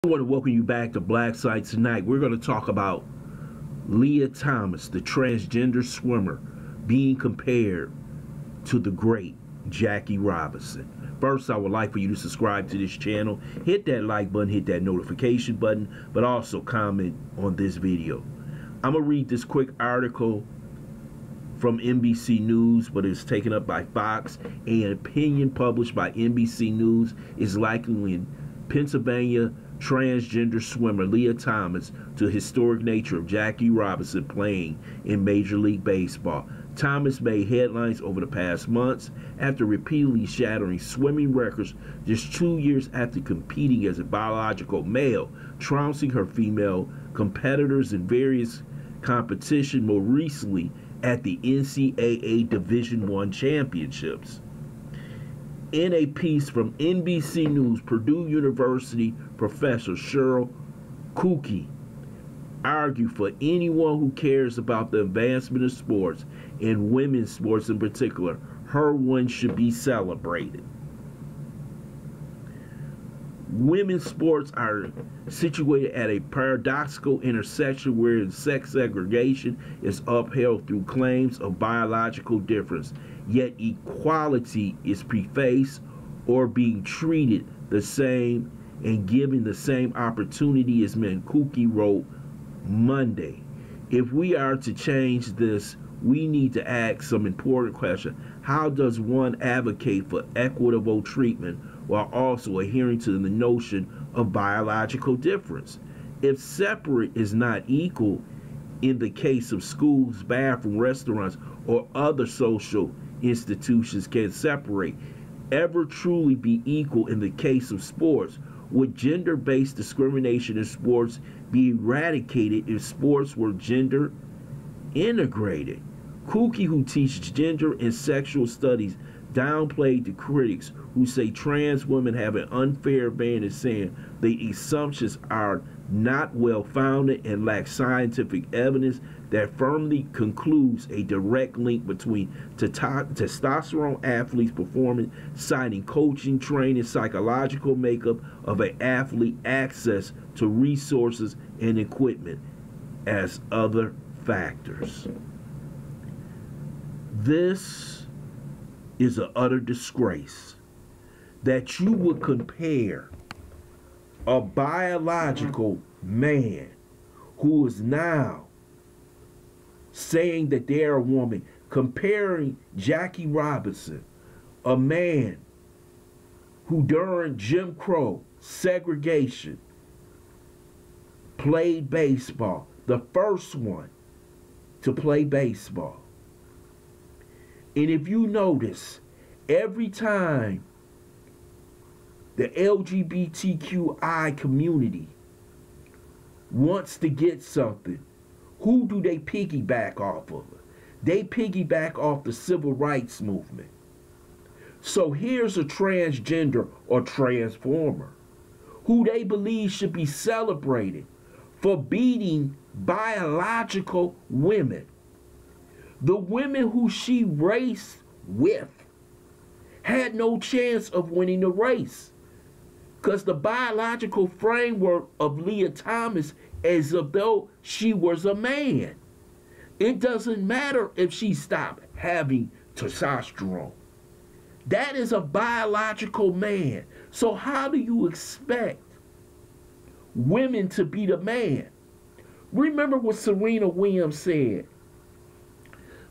I want to welcome you back to Black Site tonight. We're going to talk about Lia Thomas, the transgender swimmer, being compared to the great Jackie Robinson. First, I would like for you to subscribe to this channel, hit that like button, hit that notification button, but also comment on this video. I'm going to read this quick article from NBC News, but it's taken up by Fox. An opinion published by NBC News is likening Pennsylvania transgender swimmer Lia Thomas to the historic nature of Jackie Robinson playing in Major League Baseball. Thomas made headlines over the past months after repeatedly shattering swimming records just 2 years after competing as a biological male, trouncing her female competitors in various competitions, more recently at the NCAA Division I Championships. In a piece from NBC News, Purdue University professor Cheryl Kuki argued for anyone who cares about the advancement of sports, and women's sports in particular, her win should be celebrated. Women's sports are situated at a paradoxical intersection where sex segregation is upheld through claims of biological difference, yet equality is prefaced or being treated the same and given the same opportunity as men. Kuki wrote Monday. If we are to change this, we need to ask some important questions. How does one advocate for equitable treatment while also adhering to the notion of biological difference? If separate is not equal in the case of schools, bathrooms, restaurants, or other social institutions can separate, ever truly be equal in the case of sports? Would gender-based discrimination in sports be eradicated if sports were gender integrated? Kuki, who teaches gender and sexual studies, downplayed the critics who say trans women have an unfair advantage, saying the assumptions are not well founded and lack scientific evidence that firmly concludes a direct link between testosterone athletes' performance, citing coaching, training, psychological makeup of an athlete, access to resources and equipment as other factors. This is an utter disgrace that you would compare a biological man who is now saying that they're a woman, comparing Jackie Robinson, a man who during Jim Crow segregation played baseball, the first one to play baseball. And if you notice, every time the LGBTQI community wants to get something, who do they piggyback off of? They piggyback off the civil rights movement. So here's a transgender or transformer who they believe should be celebrated for beating biological women. The women who she raced with had no chance of winning the race, because the biological framework of Lia Thomas is as though she was a man. It doesn't matter if she stopped having testosterone. That is a biological man. So how do you expect women to be the man? Remember what Serena Williams said.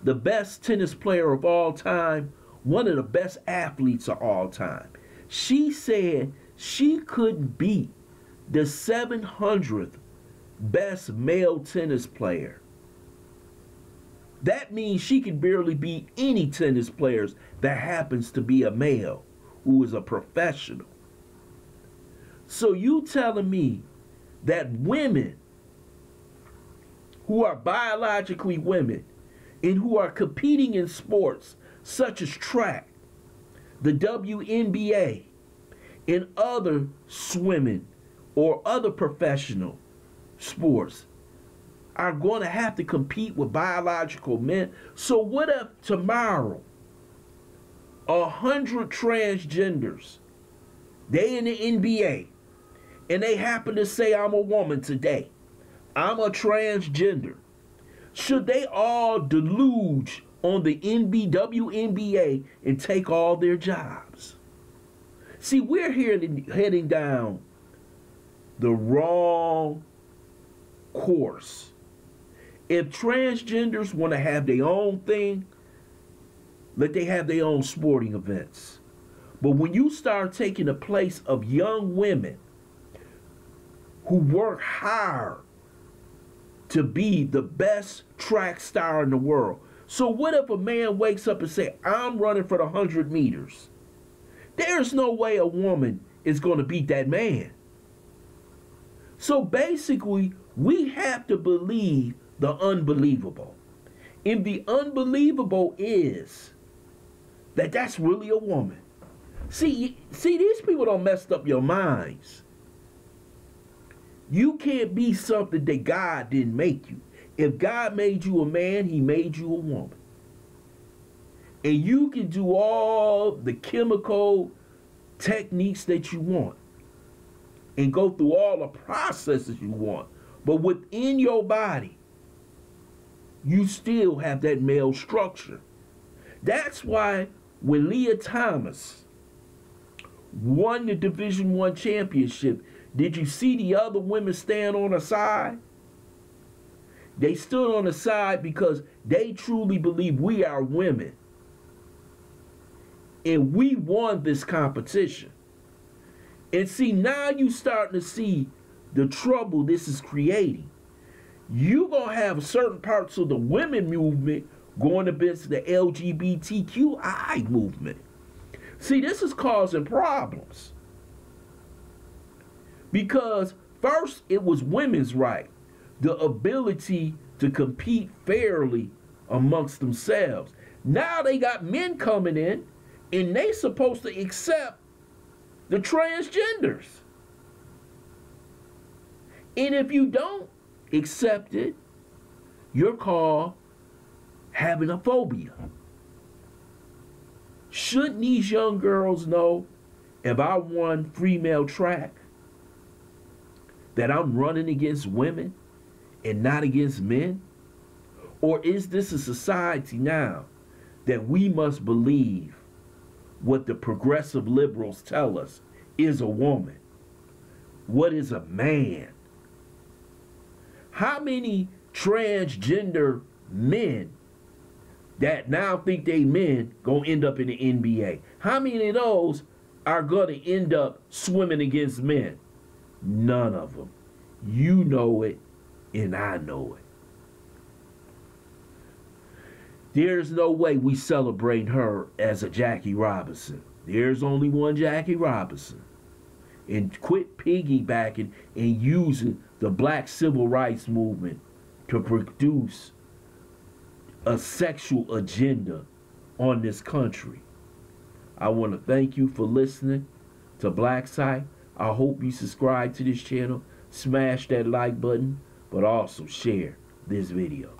The best tennis player of all time, one of the best athletes of all time. She said she couldn't beat the 700th best male tennis player. That means she could barely beat any tennis players that happens to be a male who is a professional. So you telling me that women who are biologically women and who are competing in sports such as track, the WNBA, and other swimming or other professional sports are going to have to compete with biological men? So what if tomorrow 100 transgenders, they in the NBA, and they happen to say I'm a woman today, I'm a transgender, should they all deluge on the WNBA and take all their jobs? See, we're here heading down the wrong course. If transgenders want to have their own thing, let they have their own sporting events. But when you start taking the place of young women who work hard to be the best track star in the world. So what if a man wakes up and say, I'm running for the 100 meters? There's no way a woman is going to beat that man. So basically, we have to believe the unbelievable. And the unbelievable is that that's really a woman. See, these people don't messed up your minds. You can't be something that God didn't make you. If God made you a man, he made you a woman. And you can do all the chemical techniques that you want and go through all the processes you want. But within your body, you still have that male structure. That's why when Leah Thomas won the Division I championship, did you see the other women stand on the side? They stood on the side because they truly believe we are women. And we won this competition. And see, now you starting to see the trouble this is creating. You're going to have certain parts of the women movement going against the LGBTQI movement. See, this is causing problems. Because first, it was women's right, the ability to compete fairly amongst themselves. Now they got men coming in, and they supposed to accept the transgenders. And if you don't accept it, you're called having a phobia. Shouldn't these young girls know, if I won female track, that I'm running against women and not against men? Or is this a society now that we must believe what the progressive liberals tell us is a woman? What is a man? How many transgender men that now think they men gonna end up in the NBA? How many of those are gonna end up swimming against men? None of them. You know it, and I know it. There's no way we celebrate her as a Jackie Robinson. There's only one Jackie Robinson. And quit piggybacking and using the black civil rights movement to produce a sexual agenda on this country. I want to thank you for listening to Black Site. I hope you subscribe to this channel, smash that like button, but also share this video.